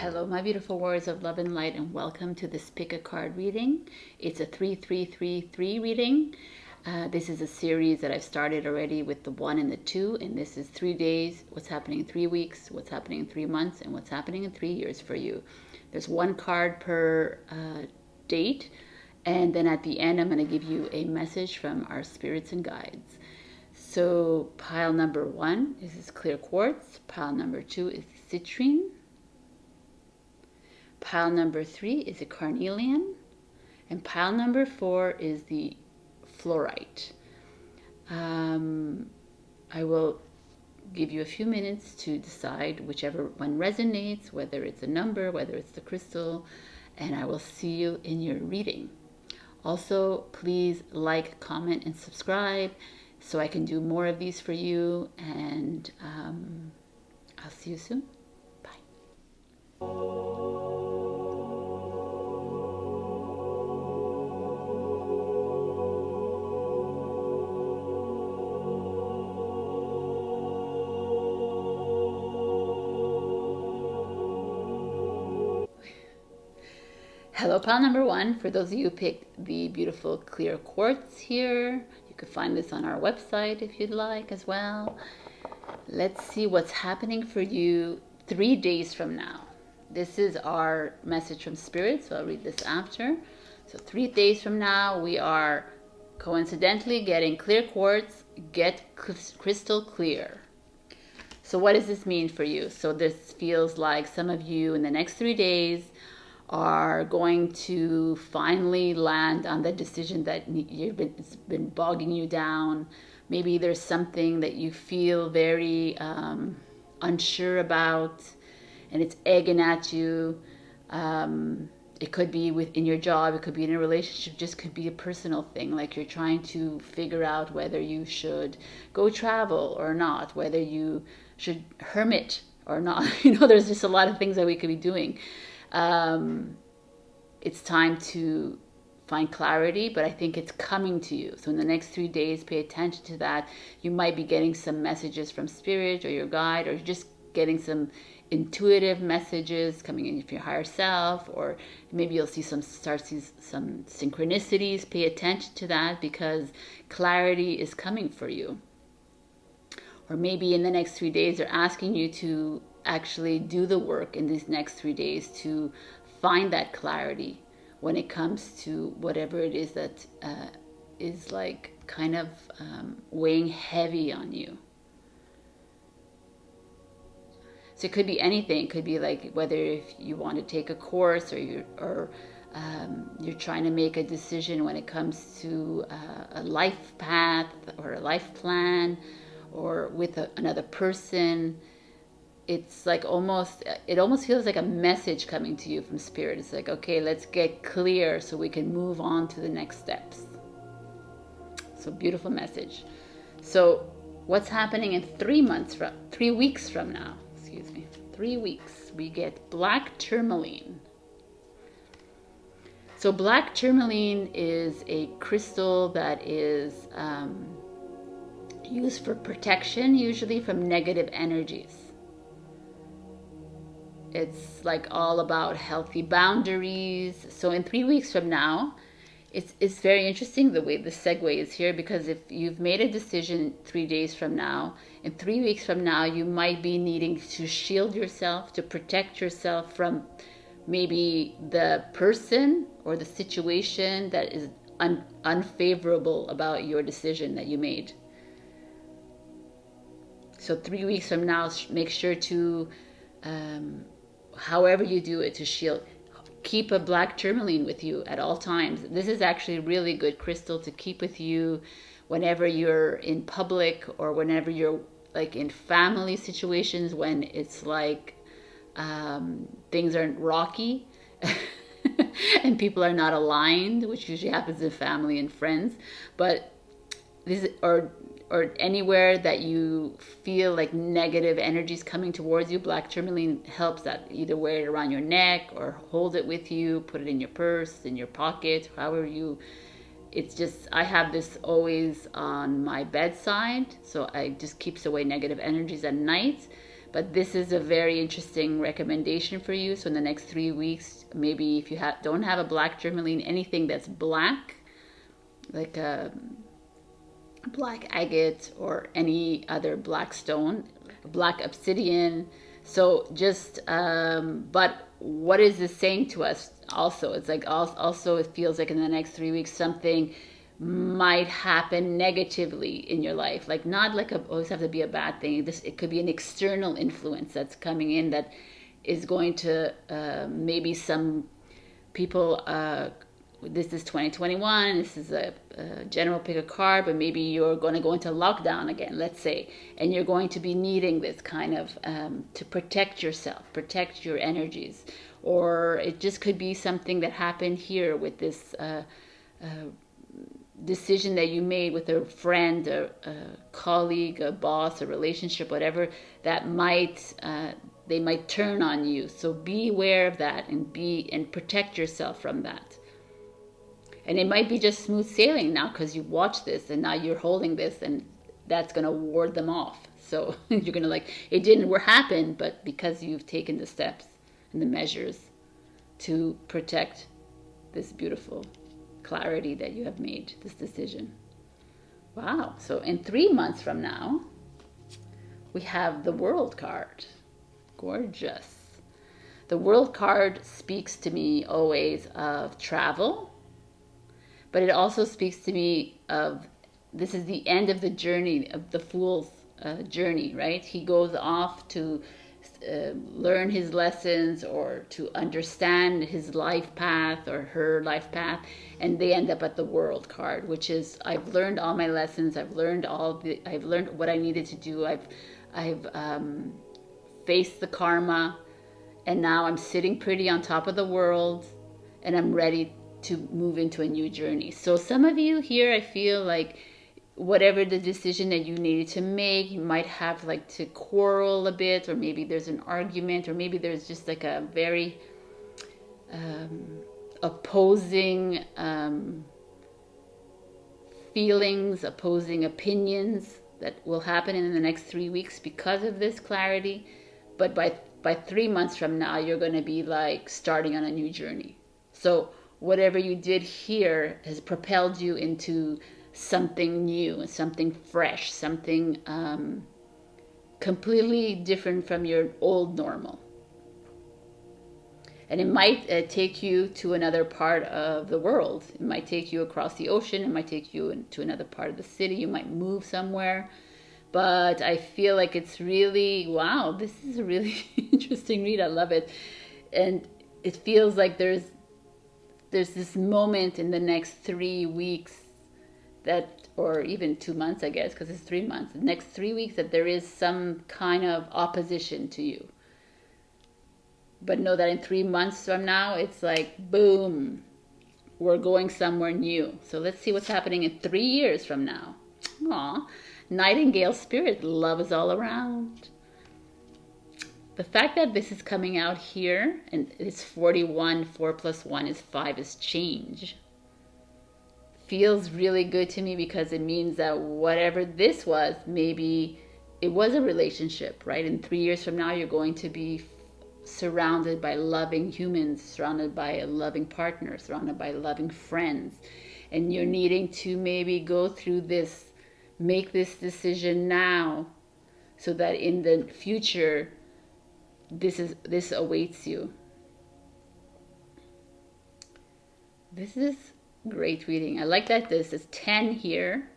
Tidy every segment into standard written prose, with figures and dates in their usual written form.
Hello, my beautiful warriors of love and light, and welcome to this pick a card reading. It's a 3-3-3-3 reading. This is a series that I've started already with the 1 and the 2, and this is 3 days, what's happening in 3 weeks, what's happening in 3 months, and what's happening in 3 years for you. There's one card per date, and then at the end I'm going to give you a message from our spirits and guides. So pile number 1 is this clear quartz, pile number 2 is citrine, pile number 3 is a carnelian, and pile number 4 is the fluorite. I will give you a few minutes to decide whichever one resonates, whether it's a number, whether it's the crystal, and I will see you in your reading. Also, please like, comment, and subscribe so I can do more of these for you, and I'll see you soon. Bye. Hello, pile number 1. For those of you who picked the beautiful clear quartz here, you can find this on our website if you'd like as well. Let's see what's happening for you 3 days from now. This is our message from Spirit, so I'll read this after. So 3 days from now, we are coincidentally getting clear quartz, get crystal clear. So what does this mean for you? So this feels like some of you in the next 3 days are going to finally land on the decision that it's been bogging you down. Maybe there's something that you feel very unsure about, and it's egging at you. It could be within your job, it could be in a relationship, just could be a personal thing, like you're trying to figure out whether you should go travel or not, whether you should hermit or not. There's just a lot of things that we could be doing. It's time to find clarity, but I think it's coming to you. So in the next 3 days, pay attention to that. You might be getting some messages from Spirit or your guide, or just getting some intuitive messages coming in from your higher self, or maybe you'll see some synchronicities. Pay attention to that because clarity is coming for you. Or maybe in the next 3 days, they're asking you to actually do the work in these next 3 days to find that clarity when it comes to whatever it is that is like kind of weighing heavy on you. So it could be anything. It could be like whether if you want to take a course, or you're trying to make a decision when it comes to a life path or a life plan, or with another person. It's like it almost feels like a message coming to you from Spirit. It's like, okay, let's get clear so we can move on to the next steps. So beautiful message. So what's happening in 3 weeks from now, 3 weeks, we get black tourmaline. So black tourmaline is a crystal that is used for protection, usually from negative energies. It's like all about healthy boundaries. So in 3 weeks from now, it's very interesting the way the segue is here, because if you've made a decision 3 days from now, in 3 weeks from now, you might be needing to shield yourself, to protect yourself from maybe the person or the situation that is unfavorable about your decision that you made. So 3 weeks from now, make sure to however you do it, to shield, keep a black tourmaline with you at all times. This is actually a really good crystal to keep with you whenever you're in public, or whenever you're like in family situations, when it's like things are rocky and people are not aligned, which usually happens in family and friends. But this, or anywhere that you feel like negative energies coming towards you, black tourmaline helps that. Either wear it around your neck or hold it with you, put it in your purse, in your pocket, however you it's just, I have this always on my bedside, so I just keeps away negative energies at night. But this is a very interesting recommendation for you. So in the next 3 weeks, maybe if you don't have a black tourmaline, anything that's black, like a black agate or any other black stone, black obsidian. So just, but what is this saying to us also? It's like also it feels like in the next 3 weeks something might happen negatively in your life. Like not like always have to be a bad thing. It could be an external influence that's coming in that is going to maybe some people, this is 2021, this is a general pick a card, but maybe you're going to go into lockdown again, let's say, and you're going to be needing this kind of to protect yourself, protect your energies. Or it just could be something that happened here with this decision that you made with a friend, a colleague, a boss, a relationship, whatever, that might they might turn on you. So be aware of that and protect yourself from that. And it might be just smooth sailing now because you watched this and now you're holding this, and that's going to ward them off. So you're going to like, it didn't happen, but because you've taken the steps and the measures to protect this beautiful clarity that you have made, this decision. Wow. So in 3 months from now, we have the World card. Gorgeous. The World card speaks to me always of travel, but it also speaks to me of, this is the end of the journey, of the Fool's journey, right? He goes off to learn his lessons or to understand his life path or her life path, and they end up at the World card, which is, I've learned all my lessons, I've learned what I needed to do, I've faced the karma, and now I'm sitting pretty on top of the world, and I'm ready to move into a new journey. So some of you here, I feel like whatever the decision that you needed to make, you might have like to quarrel a bit, or maybe there's an argument, or maybe there's just like a very opposing feelings, opposing opinions that will happen in the next 3 weeks because of this clarity. But by 3 months from now, you're going to be like starting on a new journey. So whatever you did here has propelled you into something new, something fresh, something completely different from your old normal. And it might take you to another part of the world. It might take you across the ocean. It might take you into another part of the city. You might move somewhere. But I feel like it's really, wow, this is a really interesting read. I love it. And it feels like there's this moment in the next 3 weeks that, or even 2 months, I guess, because it's 3 months, the next 3 weeks, that there is some kind of opposition to you. But know that in 3 months from now, it's like, boom, we're going somewhere new. So let's see what's happening in 3 years from now. Aw, Nightingale spirit, love is all around. The fact that this is coming out here, and it's 41, 4 plus 1 is 5, is change, feels really good to me, because it means that whatever this was, maybe it was a relationship, right? In 3 years from now, you're going to be surrounded by loving humans, surrounded by a loving partner, surrounded by loving friends. And you're needing to maybe go through this, make this decision now, so that in the future, this awaits you. This is great reading. I like that this is 10 here.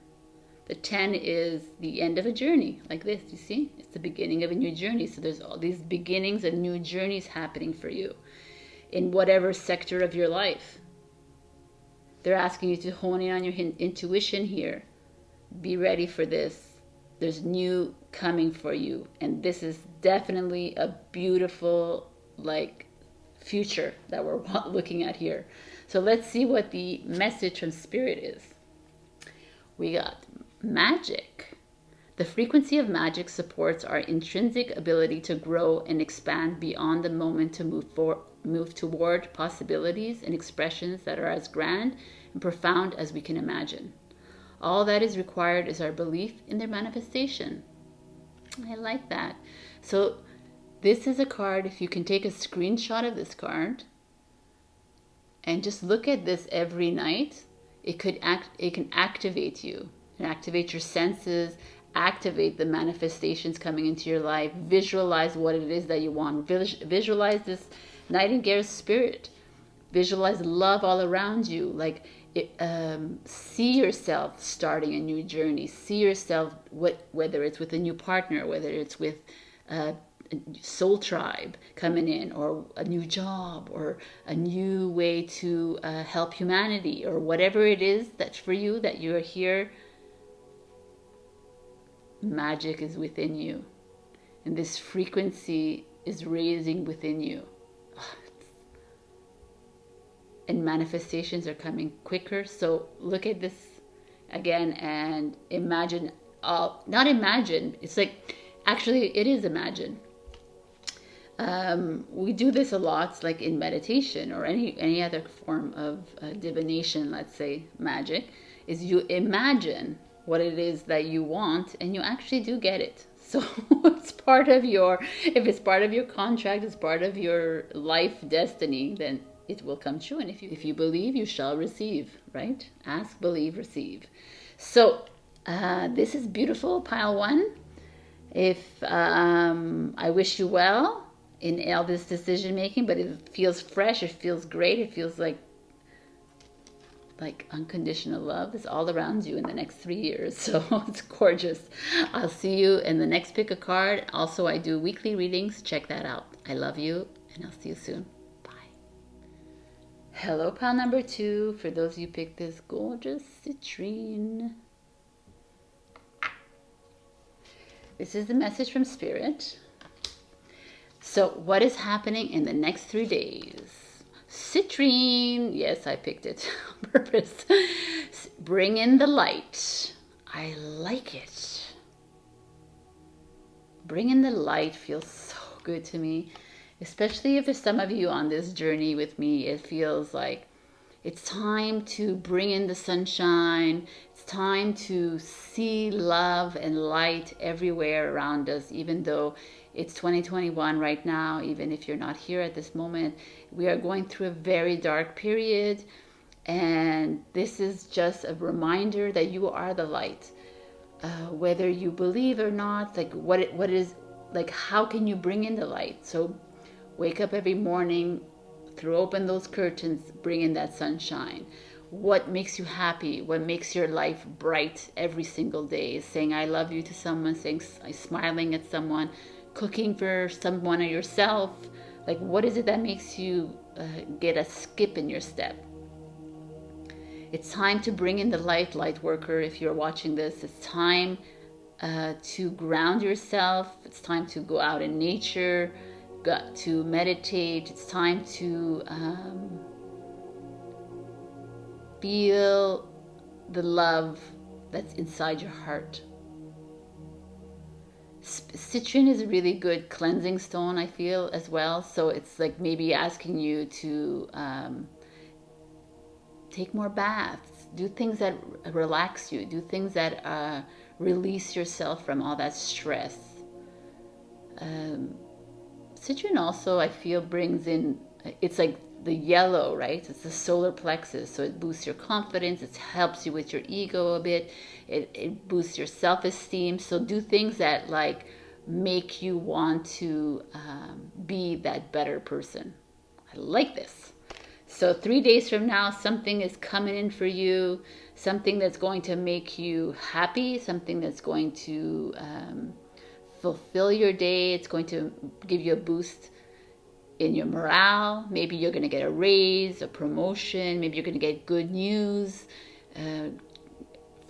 The 10 is the end of a journey, like this, you see? It's the beginning of a new journey. So there's all these beginnings and new journeys happening for you in whatever sector of your life. They're asking you to hone in on your intuition here. Be ready for this. There's new coming for you, and this is definitely a beautiful like future that we're looking at here. So let's see what the message from Spirit is. We got magic. The frequency of magic supports our intrinsic ability to grow and expand beyond the moment, to move toward possibilities and expressions that are as grand and profound as we can imagine. All that is required is our belief in their manifestation. I like that. So this is a card, if you can take a screenshot of this card and just look at this every night, it can activate you and activate your senses, activate the manifestations coming into your life, visualize what it is that you want, visualize this nightingale spirit, visualize love all around you, like see yourself starting a new journey, see yourself, whether it's with a new partner, whether it's with a soul tribe coming in, or a new job, or a new way to help humanity, or whatever it is that's for you, that you're here. Magic is within you, and this frequency is raising within you, and manifestations are coming quicker. So look at this again and imagine, not imagine, it's like, actually it is imagine. We do this a lot, like in meditation or any other form of divination, let's say magic, is you imagine what it is that you want, and you actually do get it. So it's part of your, if it's part of your contract, it's part of your life destiny, then it will come true. And if you believe, you shall receive, right? Ask, believe, receive. So this is beautiful, pile one. If I wish you well in all this decision making, but it feels fresh, it feels great, it feels like unconditional love is all around you in the next 3 years. So it's gorgeous. I'll see you in the next pick a card. Also, I do weekly readings. Check that out. I love you, and I'll see you soon. Bye. Hello, pile number 2. For those of you picked this gorgeous citrine. This is the message from Spirit. So what is happening in the next 3 days? Citrine, yes, I picked it on purpose. Bring in the light. I like it. Bring in the light feels so good to me, especially if there's some of you on this journey with me. It feels like it's time to bring in the sunshine. It's time to see love and light everywhere around us, even though it's 2021 right now. Even if you're not here at this moment, we are going through a very dark period. And this is just a reminder that you are the light. Whether you believe or not, like what is, like, how can you bring in the light? So wake up every morning, throw open those curtains, bring in that sunshine. What makes you happy? What makes your life bright every single day? Saying I love you to someone, smiling at someone, cooking for someone or yourself. Like, what is it that makes you get a skip in your step? It's time to bring in the light worker. If you're watching this, it's time to ground yourself. It's time to go out in nature, to meditate. It's time to feel the love that's inside your heart. Citrine is a really good cleansing stone, I feel, as well. So it's like maybe asking you to take more baths, do things that relax you, do things that release yourself from all that stress. Citrine also, I feel, brings in, it's like the yellow, right? It's the solar plexus, so it boosts your confidence, it helps you with your ego a bit, it boosts your self-esteem. So do things that like make you want to be that better person. I like this. So 3 days from now, something is coming in for you, something that's going to make you happy, something that's going to fulfill your day. It's going to give you a boost in your morale. Maybe you're going to get a raise, a promotion. Maybe you're going to get good news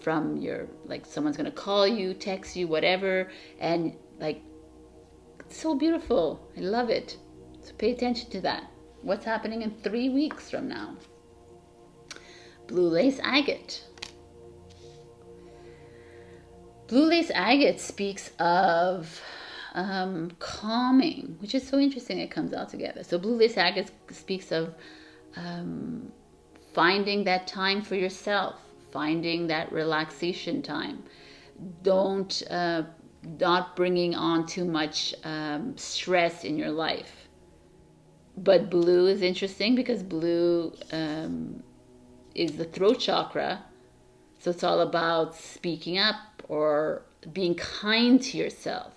from your, like, someone's going to call you, text you, whatever. And like, it's so beautiful. I love it. So pay attention to that. What's happening in 3 weeks from now? Blue lace agate. Blue lace agate speaks of calming, which is so interesting. It comes out together. So blue lace agate speaks of finding that time for yourself, finding that relaxation time. Don't not bringing on too much stress in your life. But blue is interesting because blue is the throat chakra. So it's all about speaking up or being kind to yourself,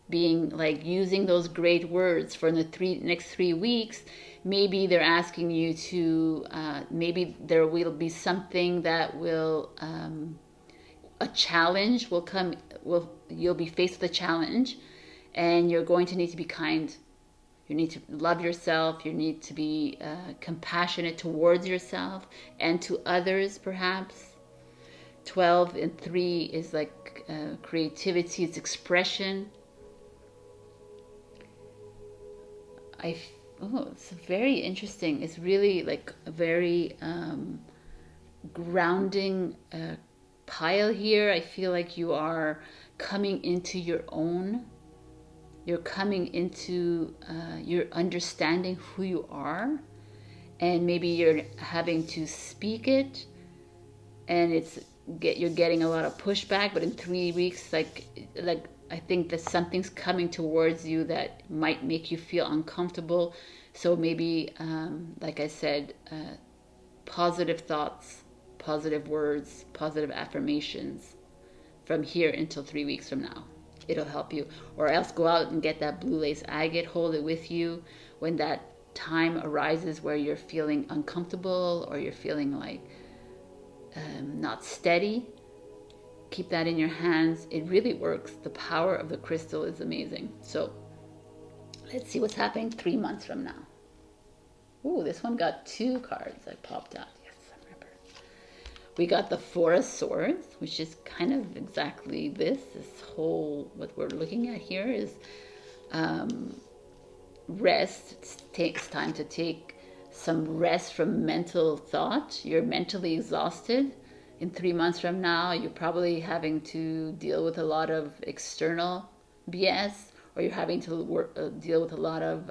being like using those great words for the next 3 weeks. Maybe they're asking you to, maybe there will be something that will, a challenge will come, you'll be faced with a challenge, and you're going to need to be kind. You need to love yourself. You need to be compassionate towards yourself and to others, perhaps. 12 and 3 is like creativity, it's expression. It's very interesting. It's really like a very grounding pile here. I feel like you are coming into your own. You're coming into you're understanding who you are, and maybe you're having to speak it, and you're getting a lot of pushback. But in 3 weeks, like I think that something's coming towards you that might make you feel uncomfortable. So maybe, like I said, positive thoughts, positive words, positive affirmations from here until 3 weeks from now. It'll help you. Or else go out and get that blue lace agate, hold it with you when that time arises where you're feeling uncomfortable or you're feeling like not steady. Keep that in your hands. It really works. The power of the crystal is amazing. So let's see what's happening 3 months from now. Ooh, this one got 2 cards that popped out. Yes, I remember. We got the 4 of Swords, which is kind of exactly this whole, what we're looking at here is rest. It takes time to take some rest from mental thought. You're mentally exhausted. In 3 months from now, you're probably having to deal with a lot of external BS, or you're having to deal with a lot of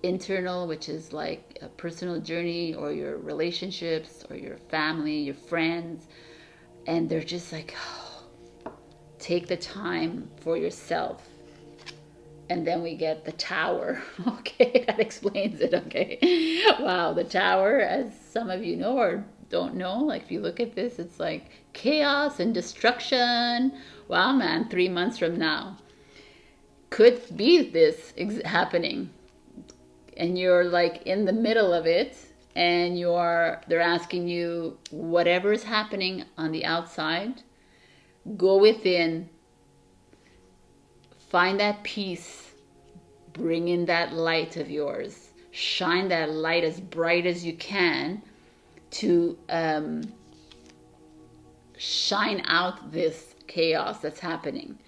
internal, which is like a personal journey, or your relationships, or your family, your friends. And they're just like, oh, take the time for yourself. And then we get the Tower. Okay, that explains it. Okay. Wow, the Tower, as some of you know or don't know, like if you look at this, it's like chaos and destruction. Wow, man, 3 months from now. Could be this happening. And you're like in the middle of it, and they're asking you, whatever is happening on the outside, go within, find that peace, bring in that light of yours, shine that light as bright as you can to shine out this chaos that's happening.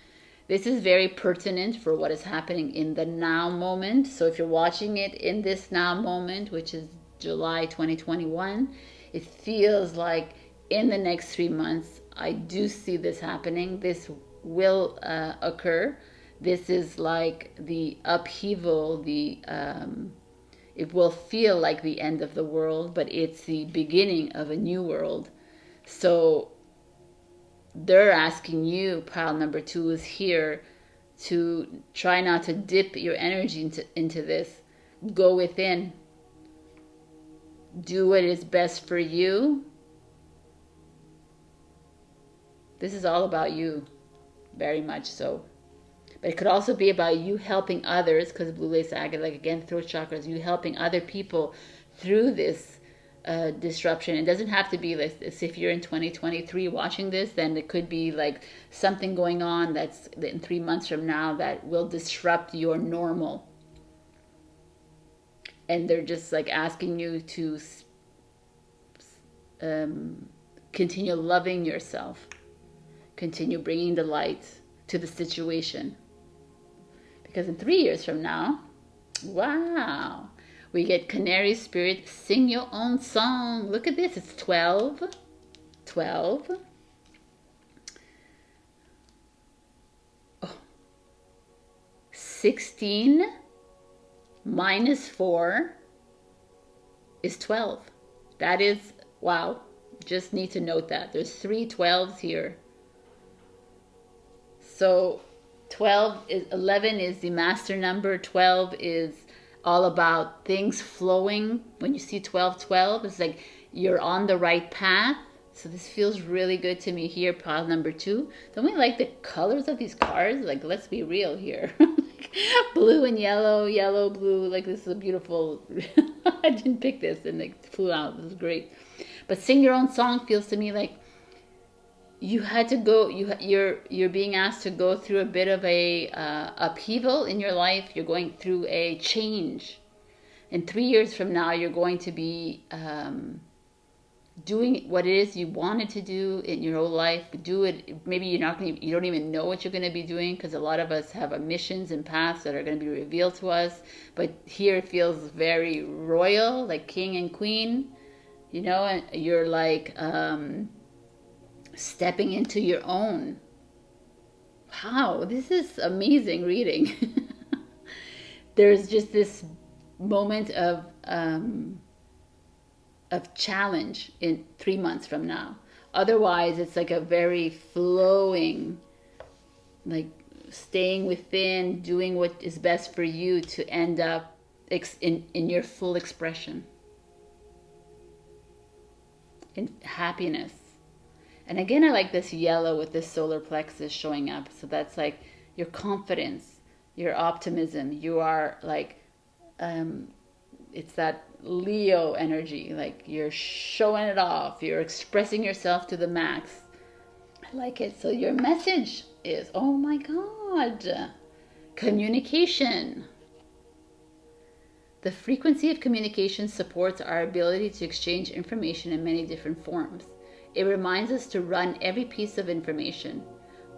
This is very pertinent for what is happening in the now moment. So if you're watching it in this now moment, which is July 2021, it feels like in the next 3 months, I do see this happening. This will occur. This is like the upheaval, it will feel like the end of the world, but it's the beginning of a new world. So they're asking you, pile number 2 is here, to try not to dip your energy into this. Go within. Do what is best for you. This is all about you, very much so. But it could also be about you helping others, because blue lace agate, like again, throat chakra, is you helping other people through this disruption. It doesn't have to be like this. If you're in 2023 watching this, then it could be like something going on that's in 3 months from now that will disrupt your normal. And they're just like asking you to continue loving yourself, continue bringing the light to the situation. Because in 3 years from now, wow, we get Canary Spirit, sing your own song. Look at this, it's 12. 12. Oh. 16 minus 4 is 12. That is, wow, just need to note that. There's 3 12s here. So 11 is the master number. 12 is all about things flowing. When you see 12, it's like you're on the right path. So this feels really good to me here, pile number 2. Don't we like the colors of these cards? Like, let's be real here. Blue and yellow, yellow, blue. Like, this is a beautiful... I didn't pick this and it flew out. This is great. But sing your own song feels to me like you had to go, you're being asked to go through a bit of a upheaval in your life. You're going through a change. In 3 years from now, you're going to be... doing what it is you wanted to do in your whole life. Do it. Maybe you don't even know what you're going to be doing, because a lot of us have missions and paths that are going to be revealed to us. But here it feels very royal, like king and queen, you know, and you're like stepping into your own. Wow, this is amazing reading. There's just this moment of challenge in 3 months from now. Otherwise, it's like a very flowing, like staying within, doing what is best for you to end up in your full expression, in happiness. And again, I like this yellow with this solar plexus showing up. So that's like your confidence, your optimism. You are like, it's that Leo energy, like you're showing it off, you're expressing yourself to the max. I like it. So your message is, oh my God, communication. The frequency of communication supports our ability to exchange information in many different forms. It reminds us to run every piece of information,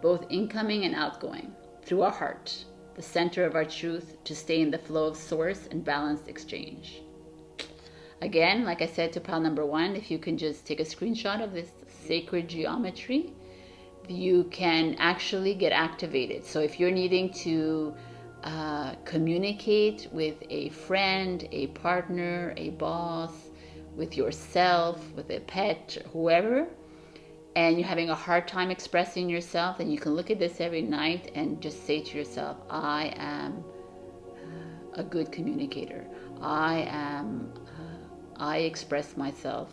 both incoming and outgoing, through our heart, the center of our truth, to stay in the flow of source and balanced exchange. Again, like I said to pile number 1, if you can just take a screenshot of this sacred geometry, you can actually get activated. So if you're needing to communicate with a friend, a partner, a boss, with yourself, with a pet, whoever, and you're having a hard time expressing yourself, then you can look at this every night and just say to yourself, I am a good communicator. I express myself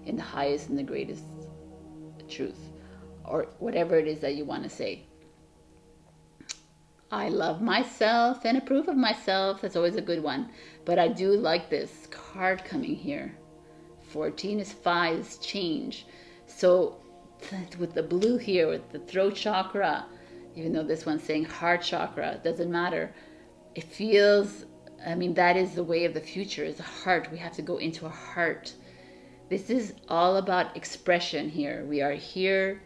in the highest and the greatest truth, or whatever it is that you want to say. I love myself and approve of myself. That's always a good one. But I do like this card coming here. 14 is 5 is change. So with the blue here, with the throat chakra, even though this one's saying heart chakra, it doesn't matter. It feels... I mean, that is the way of the future, is the heart. We have to go into our heart. This is all about expression here. We are here.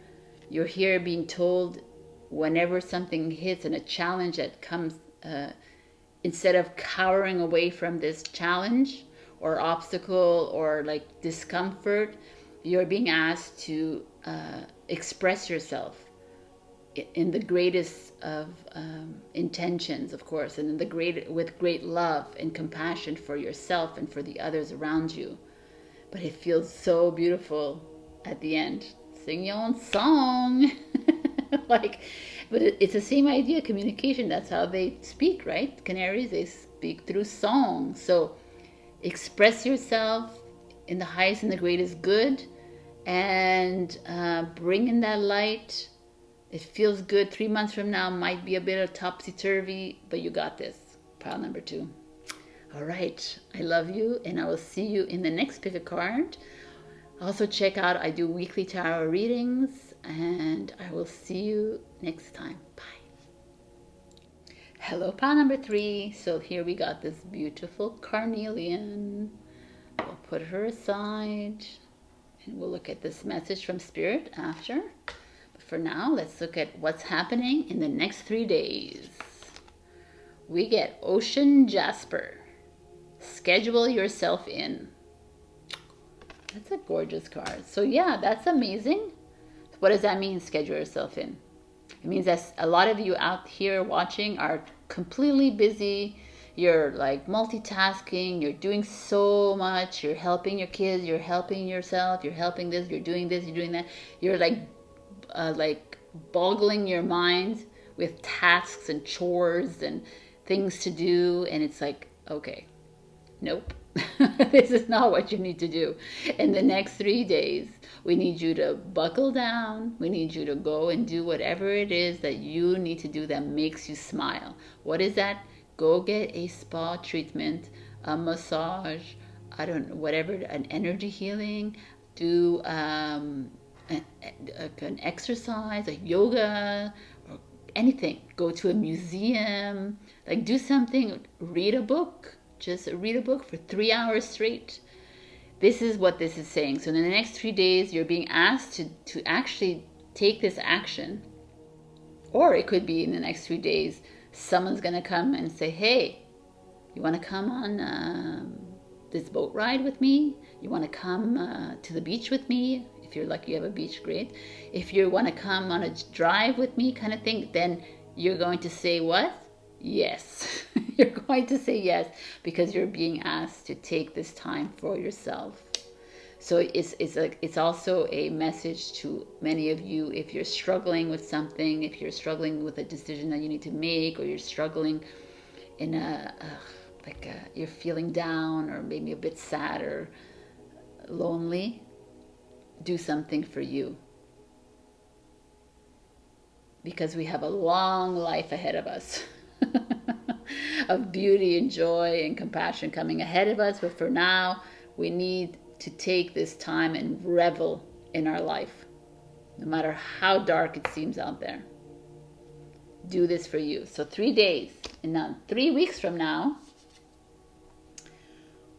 You're here being told whenever something hits and a challenge that comes, instead of cowering away from this challenge or obstacle or like discomfort, you're being asked to express yourself in the greatest of intentions, of course, and with great love and compassion for yourself and for the others around you. But it feels so beautiful at the end. Sing your own song. But it's the same idea, communication. That's how they speak, right? Canaries, they speak through song. So express yourself in the highest and the greatest good, and bring in that light. It feels good. 3 months from now might be a bit of topsy-turvy, but you got this. Pile number 2. All right. I love you, and I will see you in the next pick a card. Also check out, I do weekly tarot readings, and I will see you next time. Bye. Hello, pile number 3. So here we got this beautiful carnelian. We'll put her aside, and we'll look at this message from Spirit after. For now, let's look at what's happening in the next 3 days. We get Ocean Jasper. Schedule yourself in. That's a gorgeous card. So yeah, that's amazing. What does that mean, schedule yourself in? It means that a lot of you out here watching are completely busy. You're like multitasking. You're doing so much. You're helping your kids. You're helping yourself. You're helping this. You're doing this. You're doing that. You're like boggling your mind with tasks and chores and things to do, and it's like, okay, nope. This is not what you need to do. In the next 3 days, we need you to buckle down. We need you to go and do whatever it is that you need to do that makes you smile. What is that? Go get a spa treatment, a massage, I don't know, whatever, an energy healing, do an exercise, like yoga, or anything. Go to a museum, like do something, read a book. Just read a book for 3 hours straight. This is what this is saying. So in the next 3 days, you're being asked to actually take this action. Or it could be in the next 3 days, someone's going to come and say, hey, you want to come on this boat ride with me? You want to come to the beach with me? If you're lucky you have a beach, great. If you want to come on a drive with me kind of thing, then you're going to say what? Yes. You're going to say yes because you're being asked to take this time for yourself. So it's also a message to many of you if you're struggling with something, if you're struggling with a decision that you need to make, or you're struggling in you're feeling down or maybe a bit sad or lonely, do something for you. Because we have a long life ahead of us. Of beauty and joy and compassion coming ahead of us. But for now, we need to take this time and revel in our life. No matter how dark it seems out there. Do this for you. So 3 days. And now 3 weeks from now,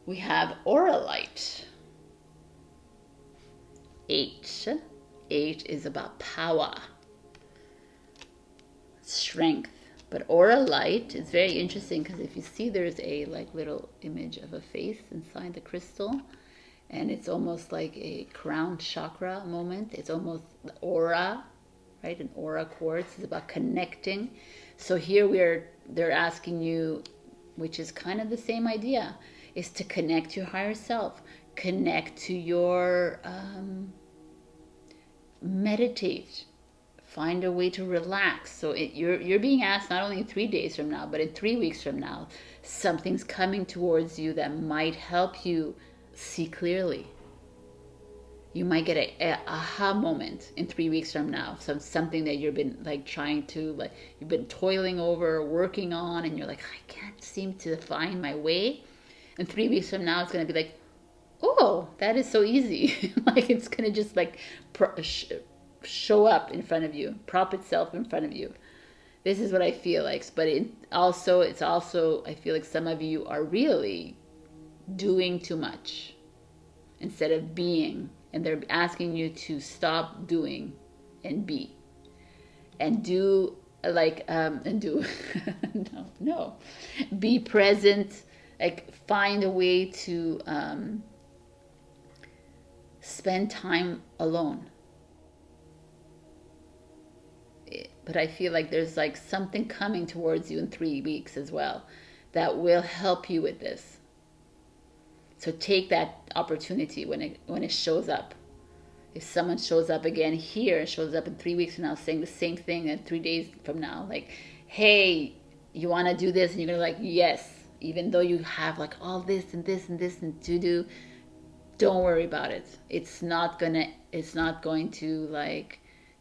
we have Aura Light. 8. 8 is about power. Strength. But Aura Light is very interesting because if you see there's a little image of a face inside the crystal, and it's almost like a crown chakra moment. It's almost the aura, right? An aura quartz is about connecting. So here they're asking you, which is kind of the same idea, is to connect to your higher self, connect to your meditate. Find a way to relax. So you're being asked not only 3 days from now, but in 3 weeks from now, something's coming towards you that might help you see clearly. You might get a aha moment in 3 weeks from now. So something that you've been you've been toiling over, working on, and you're like, I can't seem to find my way. And 3 weeks from now, it's going to be like, oh, that is so easy. It's going to just show up in front of you, prop itself in front of you. This is what I feel like. But it's also, I feel like some of you are really doing too much instead of being. And they're asking you to stop doing and be. And do no. Be present. Find a way to spend time alone. But I feel like there's something coming towards you in 3 weeks as well that will help you with this. So take that opportunity when it shows up. If someone shows up again here and shows up in 3 weeks from now saying the same thing, and 3 days from now, hey, you want to do this? And you're going to yes, even though you have all this and this and this and to do, don't worry about it. It's not going to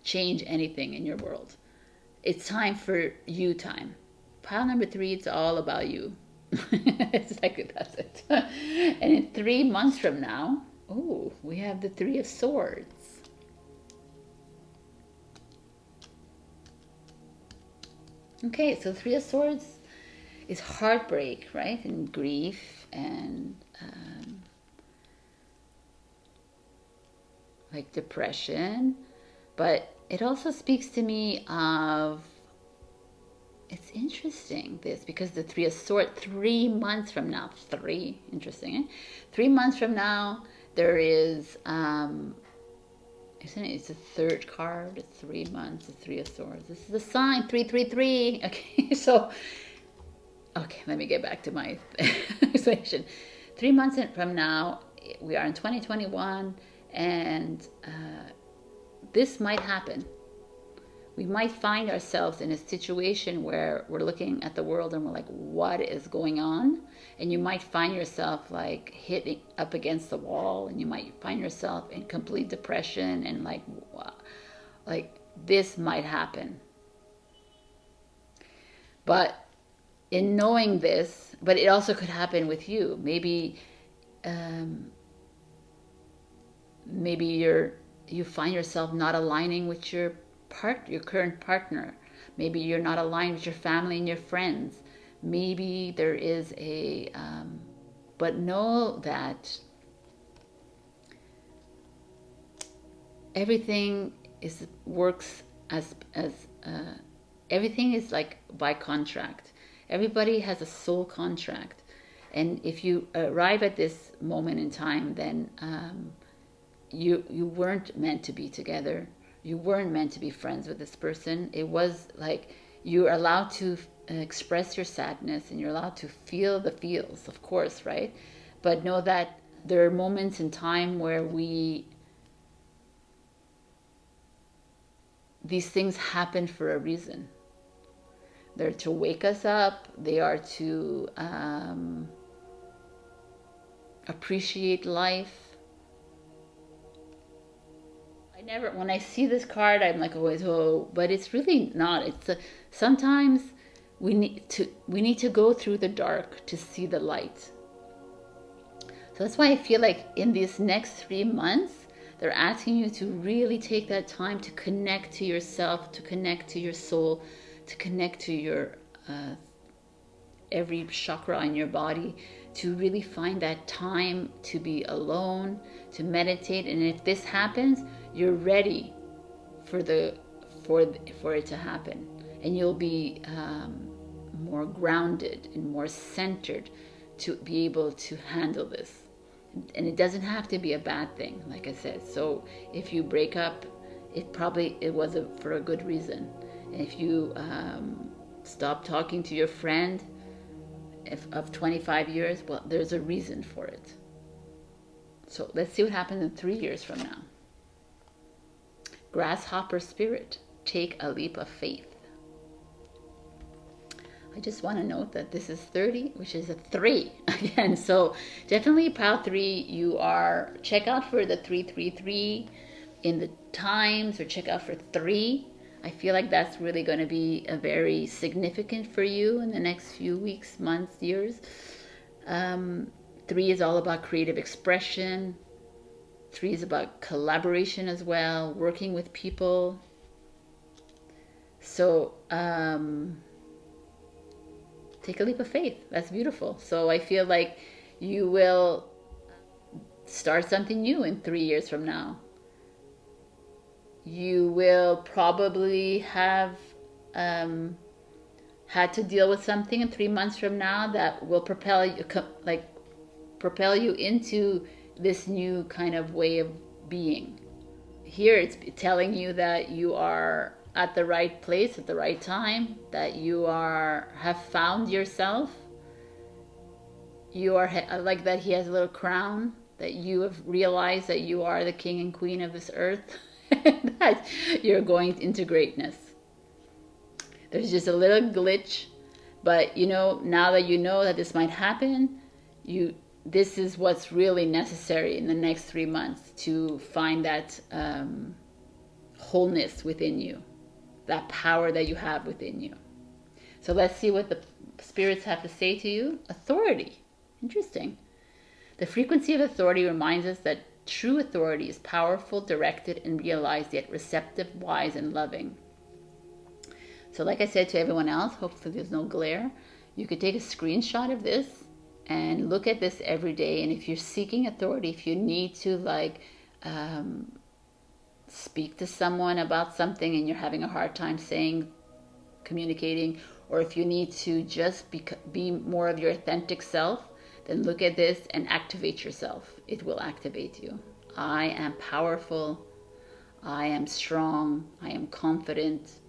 change anything in your world. It's time for you time. Pile number 3, it's all about you. It's that's it. And in 3 months from now, we have the 3 of Swords. Okay, so 3 of Swords is heartbreak, right? And grief and depression. But it also speaks to me of, it's interesting this, because the 3 of Swords, 3 months from now, 3, interesting, eh? 3 months from now, there is, isn't it? It's the 3rd card, it's 3 months, the 3 of Swords. This is the sign, 333. Okay, so, let me get back to my explanation. 3 months from now, we are in 2021, and this might happen. we might find ourselves in a situation where we're looking at the world and we're like, what is going on? And you might find yourself like hitting up against the wall, and you might find yourself in complete depression and like this might happen. But in knowing this, but it also could happen with you. Maybe you find yourself not aligning with your current partner. Maybe you're not aligned with your family and your friends. Maybe there is but know that everything works as everything is like by contract. Everybody has a soul contract, and if you arrive at this moment in time, then you weren't meant to be together. You weren't meant to be friends with this person. It was like you're allowed to express your sadness, and you're allowed to feel the feels, of course, right? But know that there are moments in time where these things happen for a reason. They're to wake us up. They are to appreciate life. When I see this card, I'm like always, oh, but it's really not. Sometimes we need to go through the dark to see the light. So that's why I feel like in these next 3 months, they're asking you to really take that time to connect to yourself, to connect to your soul, to connect to your every chakra in your body, to really find that time to be alone, to meditate. And if this happens, you're ready for it to happen, and you'll be more grounded and more centered to be able to handle this. And it doesn't have to be a bad thing, like I said. So if you break up, it was for a good reason. And if you stop talking to your friend of 25 years, well, there's a reason for it. So let's see what happens in 3 years from now. Grasshopper spirit, take a leap of faith. I just want to note that this is 30, which is a 3 again. So definitely pile 3. Check out for the 333 in the times, or check out for 3. I feel like that's really going to be a very significant for you in the next few weeks, months, years. 3 is all about creative expression. 3 is about collaboration as well, working with people. So take a leap of faith. That's beautiful. So I feel like you will start something new in 3 years from now. You will probably have had to deal with something in 3 months from now that will propel you into this new kind of way of being. Here it's telling you that you are at the right place at the right time, that you have found yourself. I like that he has a little crown, that you have realized that you are the king and queen of this earth, that you're going into greatness. There's just a little glitch, but now that you know that this might happen, this is what's really necessary in the next 3 months to find that wholeness within you, that power that you have within you. So let's see what the spirits have to say to you. Authority. Interesting. The frequency of authority reminds us that true authority is powerful, directed, and realized, yet receptive, wise, and loving. So like I said to everyone else, hopefully there's no glare, you could take a screenshot of this and look at this every day. And if you're seeking authority, if you need to speak to someone about something and you're having a hard time communicating, or if you need to just be more of your authentic self, then look at this and activate yourself. It will activate you. I am powerful. I am strong. I am confident.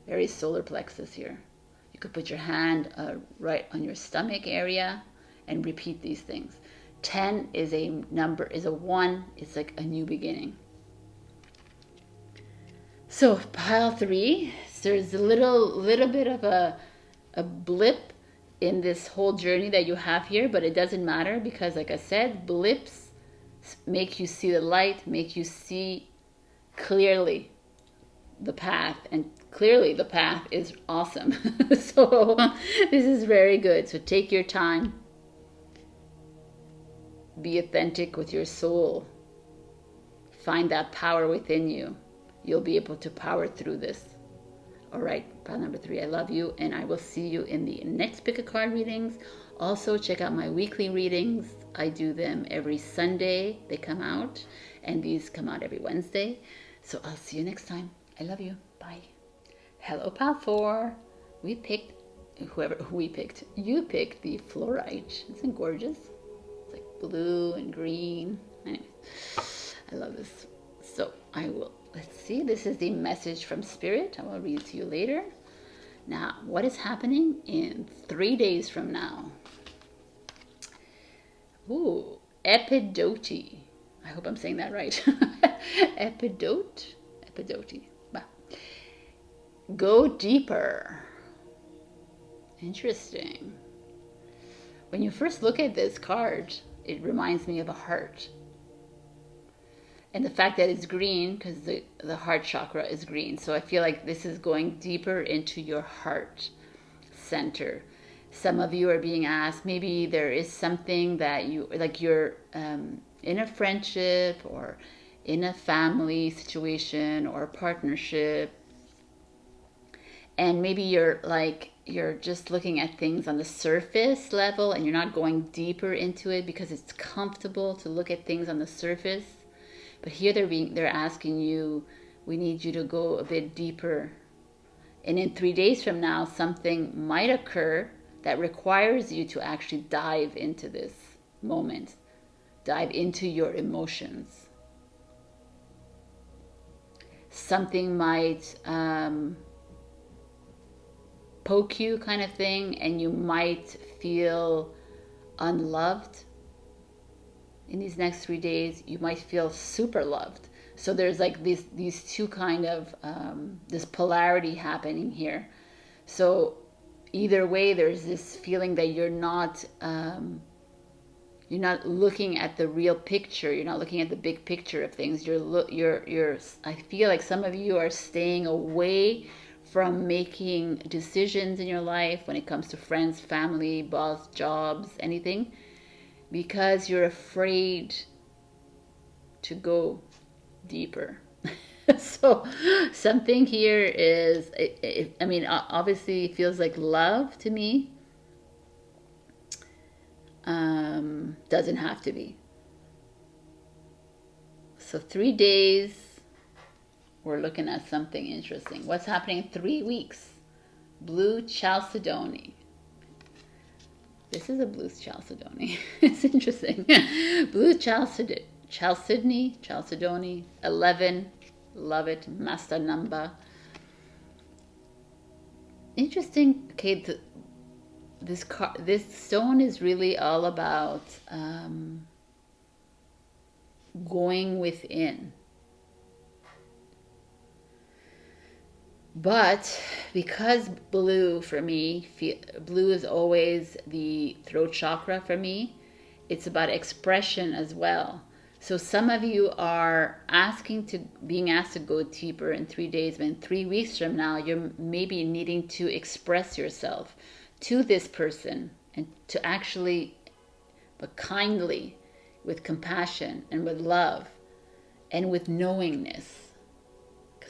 Very solar plexus here. You could put your hand right on your stomach area and repeat these things. 10 is a 1. It's like a new beginning. So pile 3, there's a little bit of a blip in this whole journey that you have here, but it doesn't matter because, like I said, blips make you see the light, make you see clearly the path, and clearly the path is awesome. So this is very good. So take your time, be authentic with your soul, find that power within you. You'll be able to power through this. All right, pile number 3, I love you, and I will see you in the next pick a card readings. Also, check out my weekly readings. I do them every Sunday. They come out, and these come out every Wednesday. So I'll see you next time. I love you. Bye. Hello, pile 4. You picked the fluorite. Isn't it gorgeous? It's like blue and green. Anyway, I love this. So let's see. This is the message from Spirit. I will read it to you later. Now, what is happening in 3 days from now? Ooh, epidote. I hope I'm saying that right. Epidote. Bah. Go deeper. Interesting. When you first look at this card, it reminds me of a heart. And the fact that it's green, because the heart chakra is green. So I feel like this is going deeper into your heart center. Some of you are being asked, maybe there is something that you're in a friendship or in a family situation or partnership. And maybe you're just looking at things on the surface level and you're not going deeper into it because it's comfortable to look at things on the surface. But here they're asking you, we need you to go a bit deeper. And in 3 days from now, something might occur that requires you to actually dive into this moment, dive into your emotions. Something might poke you, kind of thing, and you might feel unloved. In these next 3 days, you might feel super loved. So there's like these two kind of this polarity happening here. So either way, there's this feeling that you're not looking at the real picture. You're not looking at the big picture of things. I feel like some of you are staying away from making decisions in your life when it comes to friends, family, boss, jobs, anything, because you're afraid to go deeper. So something here is, obviously it feels like love to me. Doesn't have to be. So 3 days, we're looking at something interesting. What's happening in 3 weeks? Blue chalcedony. This is a blue chalcedony. It's interesting. Blue chalcedony, 11. Love it. Master number. Interesting. Okay, this stone is really all about going within. But because blue for me, blue is always the throat chakra for me, it's about expression as well. So some of you are being asked to go deeper in 3 days, but in 3 weeks from now, you're maybe needing to express yourself to this person and to actually, but kindly, with compassion and with love and with knowingness.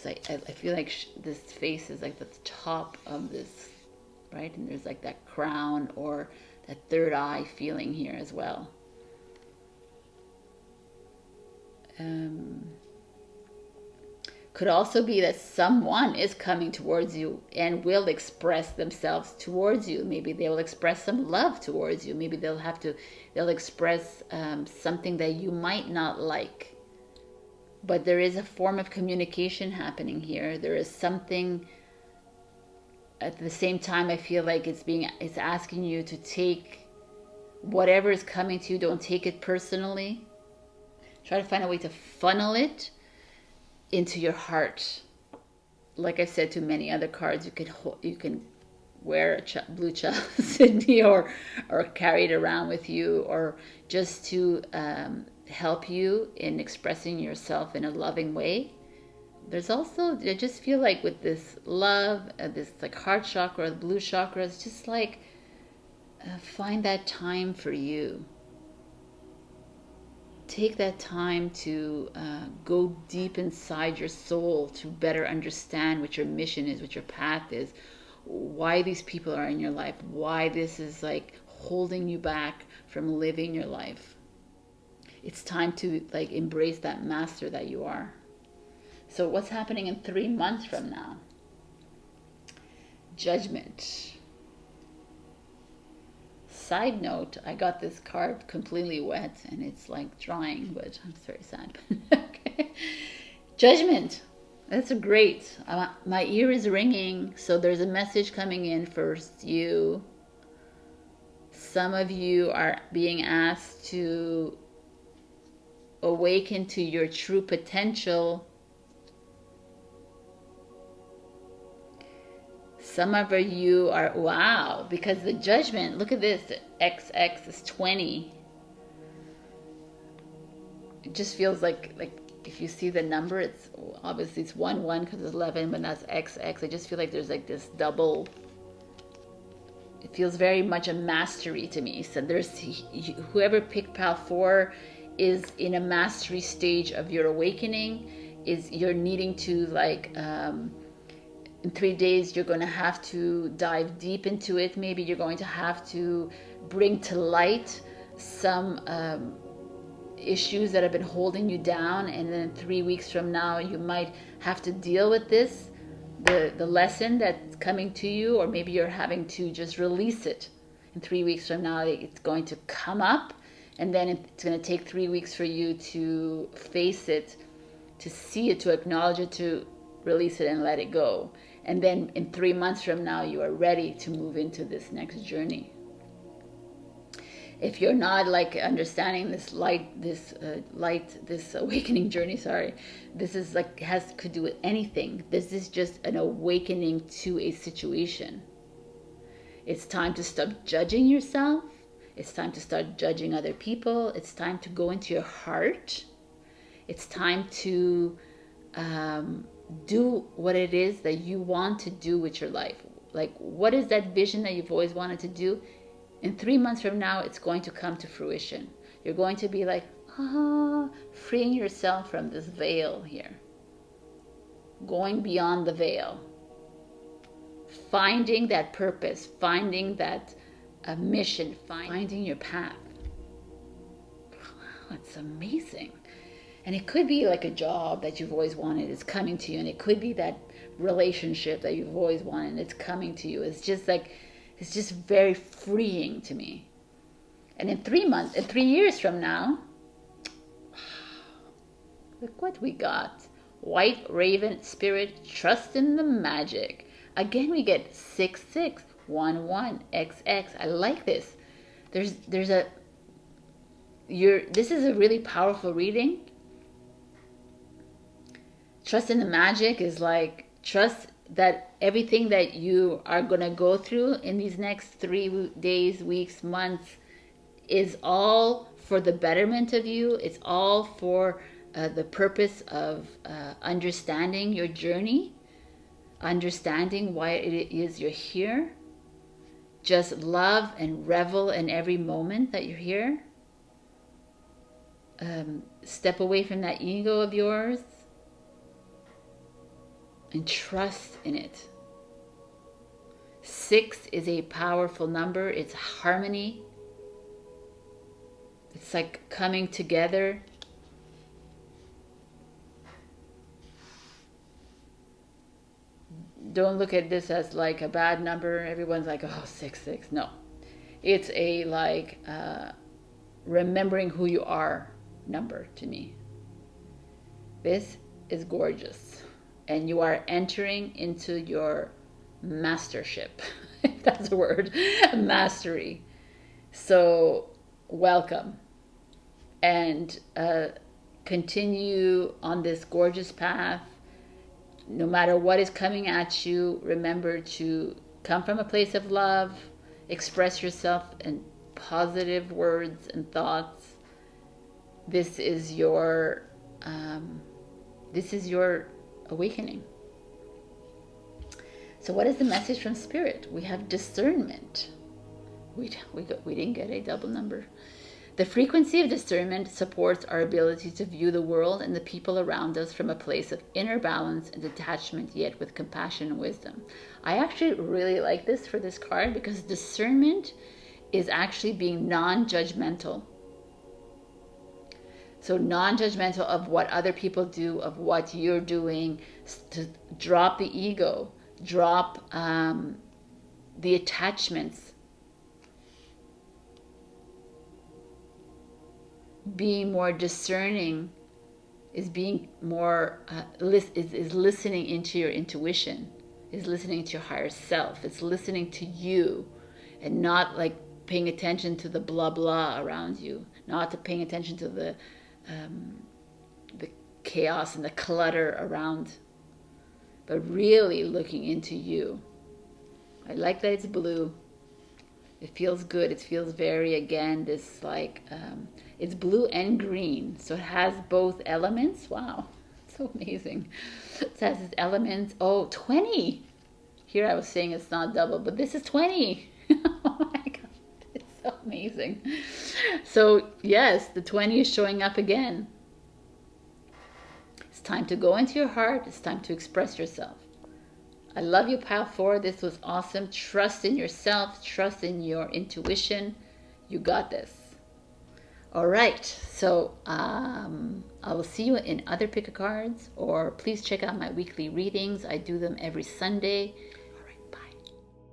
I feel like this face is like the top of this, right? And there's like that crown or that third eye feeling here as well. Could also be that someone is coming towards you and will express themselves towards you. Maybe they will express some love towards you. Maybe they'll express something that you might not like. But there is a form of communication happening here. There is something, at the same time, I feel like it's asking you to take whatever is coming to you, don't take it personally. Try to find a way to funnel it into your heart. like I said to many other cards, you can wear a blue Sydney or carry it around with you, or just to help you in expressing yourself in a loving way. There's also, I just feel like with this love, this like heart chakra, the blue chakra, it's just like find that time for you. Take that time to go deep inside your soul to better understand what your mission is, what your path is, why these people are in your life, why this is like holding you back from living your life. It's time to like embrace that master that you are. So what's happening in 3 months from now? Judgment. Side note, I got this card completely wet and it's like drying, but I'm very sad. Okay. Judgment. That's great. My ear is ringing, so there's a message coming in for you. Some of you are being asked to awaken to your true potential. Some of you are, wow, because the judgment, look at this, XX is 20. It just feels like if you see the number, it's obviously it's 1 because it's 11, but that's XX. I just feel like there's like this double. It feels very much a mastery to me. So there's whoever picked pile 4 is in a mastery stage of your awakening. Is you're needing to like in 3 days you're going to have to dive deep into it. Maybe you're going to have to bring to light some issues that have been holding you down, and then 3 weeks from now you might have to deal with this, the lesson that's coming to you, or maybe you're having to just release it. In 3 weeks from now it's going to come up, and then it's going to take 3 weeks for you to face it, to see it, to acknowledge it, to release it and let it go. And then in 3 months from now you are ready to move into this next journey. If you're not like understanding this this awakening journey, this is like could do with anything. This is just an awakening to a situation. It's time to stop judging yourself. It's time to start judging other people. It's time to go into your heart. It's time to do what it is that you want to do with your life. Like, what is that vision that you've always wanted to do? In 3 months from now, it's going to come to fruition. You're going to be like, freeing yourself from this veil here. Going beyond the veil. Finding that purpose, finding that mission, finding your path. Wow, it's amazing. And it could be like a job that you've always wanted, it's coming to you. And it could be that relationship that you've always wanted, it's coming to you. It's just like, it's just very freeing to me. And in 3 years from now, look what we got. White Raven Spirit, trust in the magic. Again, we get 6611 XX. I like this. This is a really powerful reading. Trust in the magic is like, trust that everything that you are going to go through in these next 3 days, weeks, months is all for the betterment of you. It's all for the purpose of understanding your journey, understanding why it is you're here. Just love and revel in every moment that you're here. Step away from that ego of yours and trust in it. 6 is a powerful number. It's harmony. It's like coming together. Don't look at this as like a bad number. Everyone's like, oh, 6. No. It's a like remembering who you are number to me. This is gorgeous. And you are entering into your mastership. If that's a word. Mastery. So welcome. And continue on this gorgeous path. no matter what is coming at you, remember to come from a place of love, express yourself in positive words and thoughts. This is your awakening. So what is the message from Spirit? We have discernment. We didn't get a double number. The frequency of discernment supports our ability to view the world and the people around us from a place of inner balance and detachment, yet with compassion and wisdom. I actually really like this for this card, because discernment is actually being non-judgmental. So non-judgmental of what other people do, of what you're doing, to drop the ego, drop the attachments. Being more discerning is being more is listening into your intuition, is listening to your higher self. It's listening to you, and not like paying attention to the blah blah around you, not to paying attention to the chaos and the clutter around, but really looking into you. I like that it's blue. It feels good. It feels very, again, this like, it's blue and green. So it has both elements. Wow, so amazing. It has its elements. Oh, 20. Here I was saying it's not double, but this is 20. Oh my God, it's so amazing. So yes, the 20 is showing up again. It's time to go into your heart. It's time to express yourself. I love you, Pile 4. This was awesome. Trust in yourself. Trust in your intuition. You got this. All right. So I will see you in other pick-a-cards, or please check out my weekly readings. I do them every Sunday.